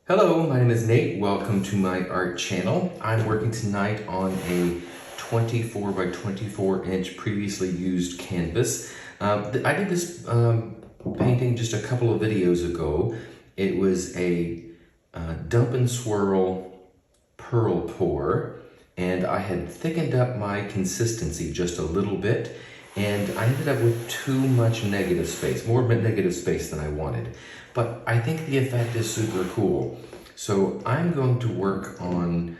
Hello, my name is Nate. Welcome to my art channel. I'm working tonight on a 24 by 24 inch previously used canvas. I did this painting just a couple of videos ago. It was a dump and swirl pearl pour, and I had thickened up my consistency just a little bit, and I ended up with too much negative space, more negative space than I wanted. But I think the effect is super cool. So I'm going to work on,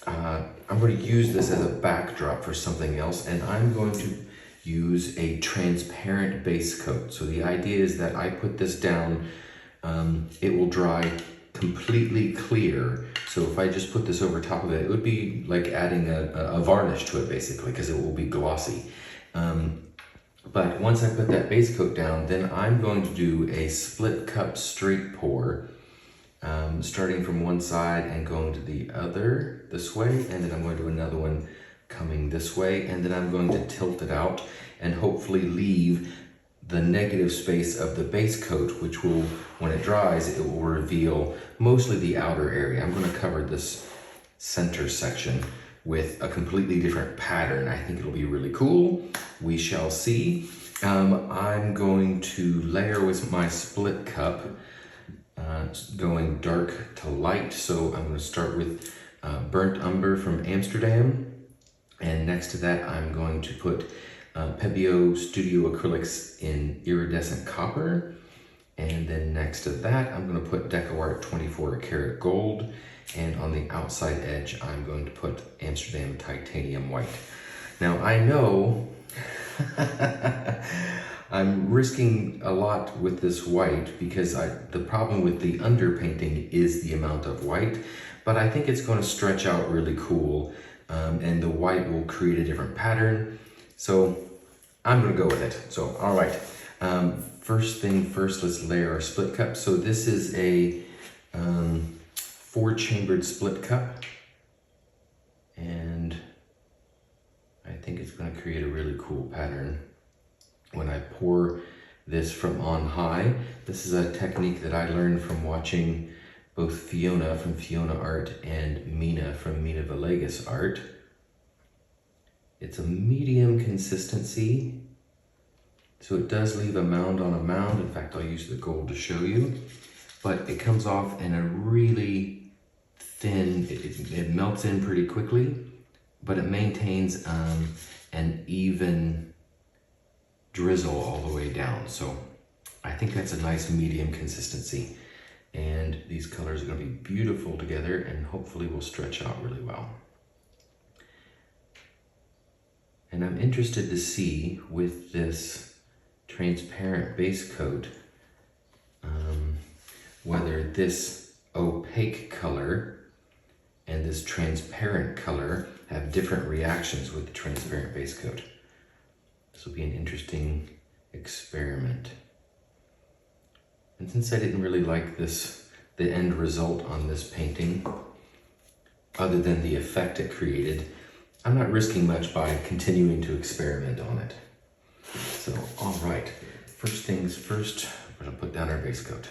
I'm going to use this as a backdrop for something else, and I'm going to use a transparent base coat. So the idea is that I put this down, it will dry completely clear. So if I just put this over top of it, it would be like adding a varnish to it basically, because it will be glossy. But once I put that base coat down, then I'm going to do a split cup straight pour, starting from one side and going to the other this way, and then I'm going to do another one coming this way, and then I'm going to tilt it out and hopefully leave the negative space of the base coat, which will, when it dries, it will reveal mostly the outer area. I'm going to cover this center section with a completely different pattern. I think it'll be really cool. We shall see. I'm going to layer with my split cup, going dark to light. So I'm going to start with burnt umber from Amsterdam. And next to that, I'm going to put Pebeo Studio Acrylics in iridescent copper. And then next to that, I'm going to put DecoArt 24 karat gold. And on the outside edge, I'm going to put Amsterdam titanium white. Now I know I'm risking a lot with this white because the problem with the underpainting is the amount of white, but I think it's going to stretch out really cool, and the white will create a different pattern. So I'm going to go with it. So, all right. First thing first, let's layer our split cup. So this is a 4-chambered split cup, and I think it's going to create a really cool pattern when I pour this from on high. This is a technique that I learned from watching both Fiona from Fiona Art and Mina from Mina Villegas Art. It's a medium consistency, so it does leave a mound on a mound. In fact, I'll use the gold to show you, but it comes off in a really thin, it melts in pretty quickly, but it maintains an even drizzle all the way down. So I think that's a nice medium consistency. And these colors are going to be beautiful together and hopefully will stretch out really well. And I'm interested to see with this transparent base coat, whether this opaque color and this transparent color have different reactions with the transparent base coat. This will be an interesting experiment. And since I didn't really like the end result on this painting, other than the effect it created, I'm not risking much by continuing to experiment on it. So, all right, first things first, we're gonna put down our base coat.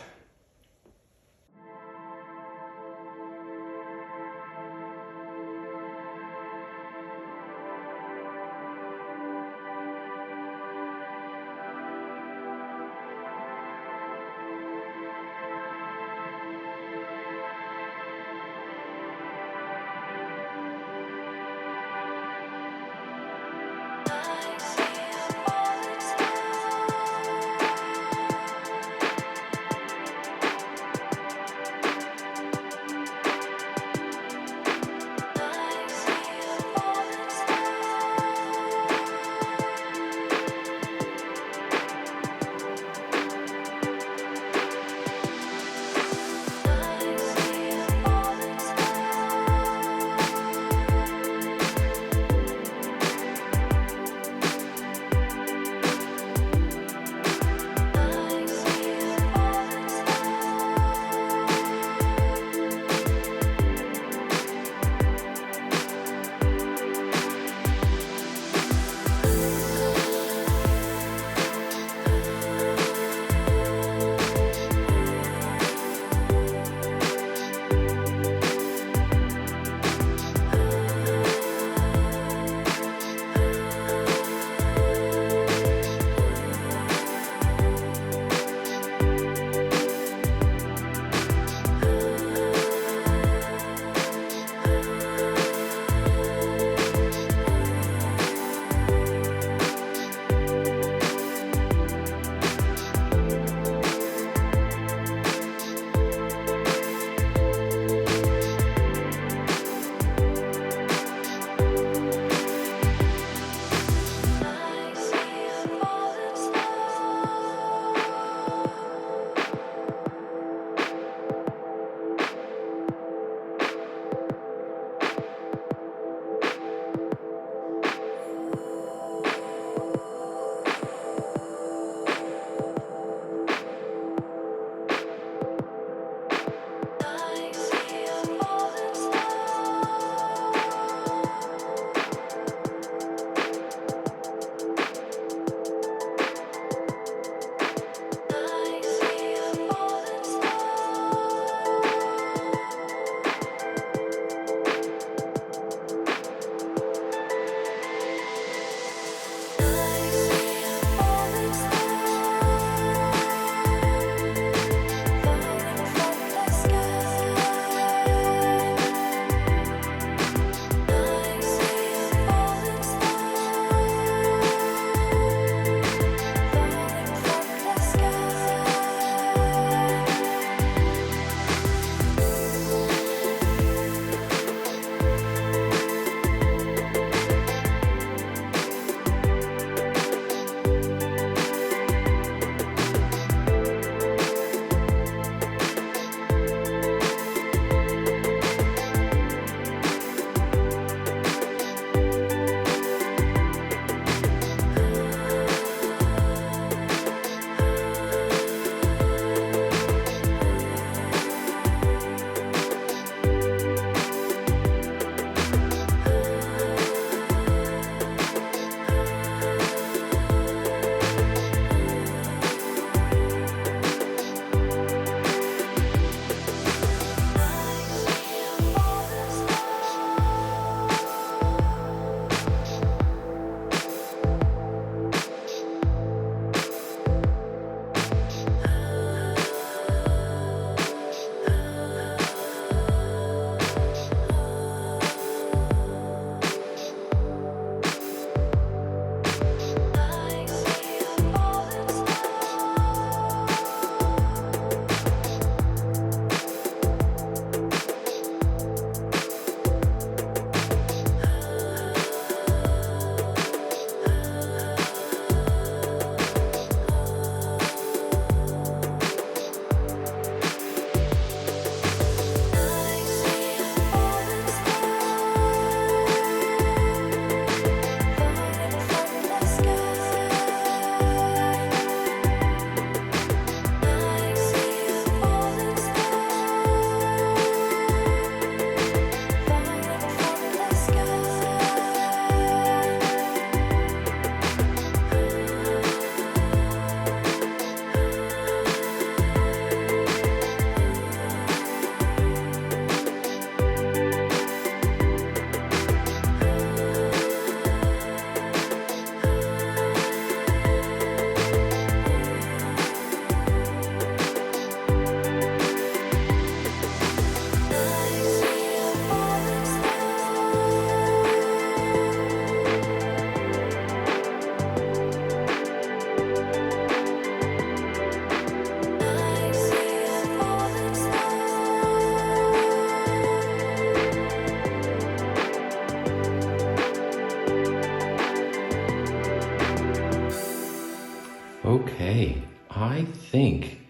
think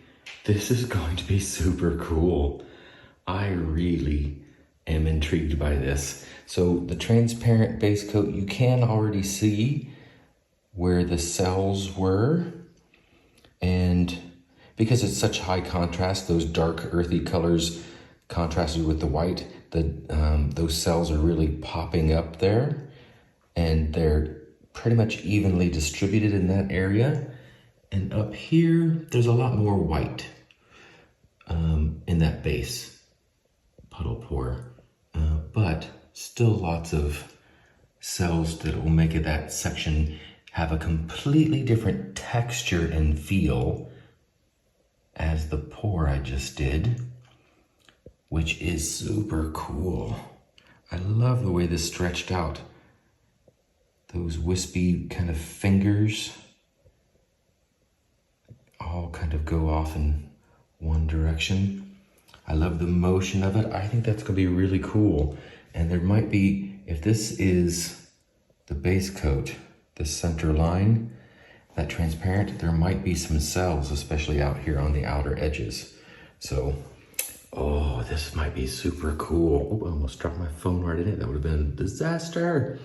this is going to be super cool. I really am intrigued by this. So the transparent base coat, you can already see where the cells were. And because it's such high contrast, those dark earthy colors contrasted with the white, those cells are really popping up there, and they're pretty much evenly distributed in that area. And up here, there's a lot more white in that base puddle pour, but still lots of cells that will make that section have a completely different texture and feel as the pour I just did, which is super cool. I love the way this stretched out. Those wispy kind of fingers all kind of go off in one direction. I love the motion of it. I think that's gonna be really cool. And there might be, if this is the base coat, the center line, that transparent, there might be some cells, especially out here on the outer edges. So, oh, this might be super cool. Oh, I almost dropped my phone right in it. That would have been a disaster.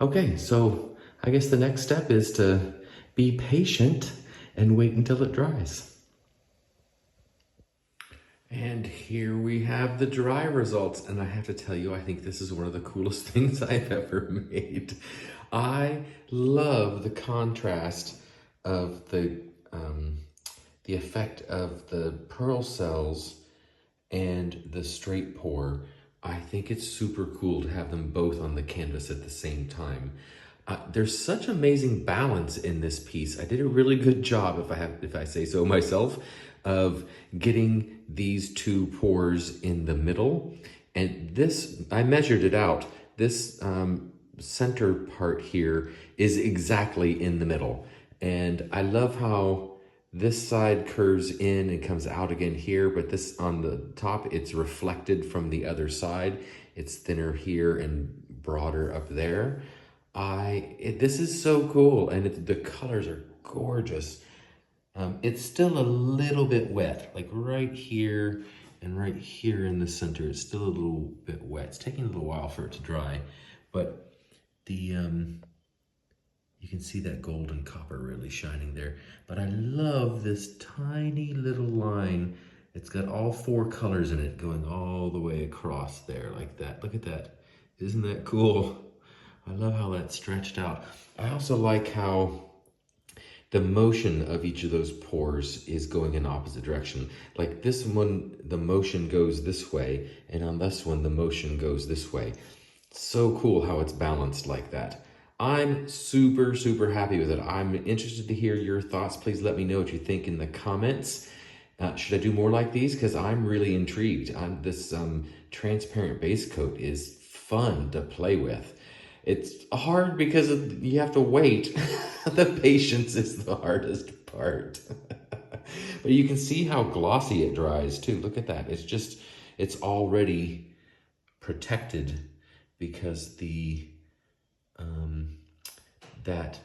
Okay, so I guess the next step is to be patient and wait until it dries. And here we have the dry results. And I have to tell you, I think this is one of the coolest things I've ever made. I love the contrast of the effect of the pearl cells and the straight pour. I think it's super cool to have them both on the canvas at the same time. There's such amazing balance in this piece. I did a really good job, if I say so myself, of getting these two pours in the middle. And this, I measured it out. This center part here is exactly in the middle. And I love how this side curves in and comes out again here, but this on the top, it's reflected from the other side. It's thinner here and broader up there. This is so cool, and the colors are gorgeous. It's still a little bit wet, like right here and right here in the center. It's still a little bit wet. It's taking a little while for it to dry, but you can see that gold and copper really shining there. But I love this tiny little line. It's got all four colors in it going all the way across there like that. Look at that. Isn't that cool? I love how that's stretched out. I also like how the motion of each of those pours is going in opposite direction. Like this one, the motion goes this way, and on this one, the motion goes this way. So cool how it's balanced like that. I'm super, super happy with it. I'm interested to hear your thoughts. Please let me know what you think in the comments. Should I do more like these? Because I'm really intrigued. This transparent base coat is fun to play with. It's hard because you have to wait. The patience is the hardest part. But you can see how glossy it dries too. Look at that. It's already protected because that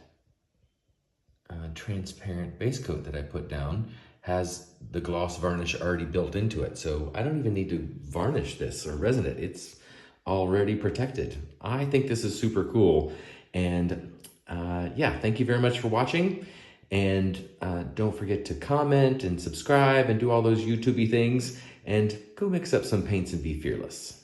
transparent base coat that I put down has the gloss varnish already built into it. So I don't even need to varnish this or resin it. It's already protected. I think this is super cool. And yeah, thank you very much for watching. And don't forget to comment and subscribe and do all those YouTube-y things. And go mix up some paints and be fearless.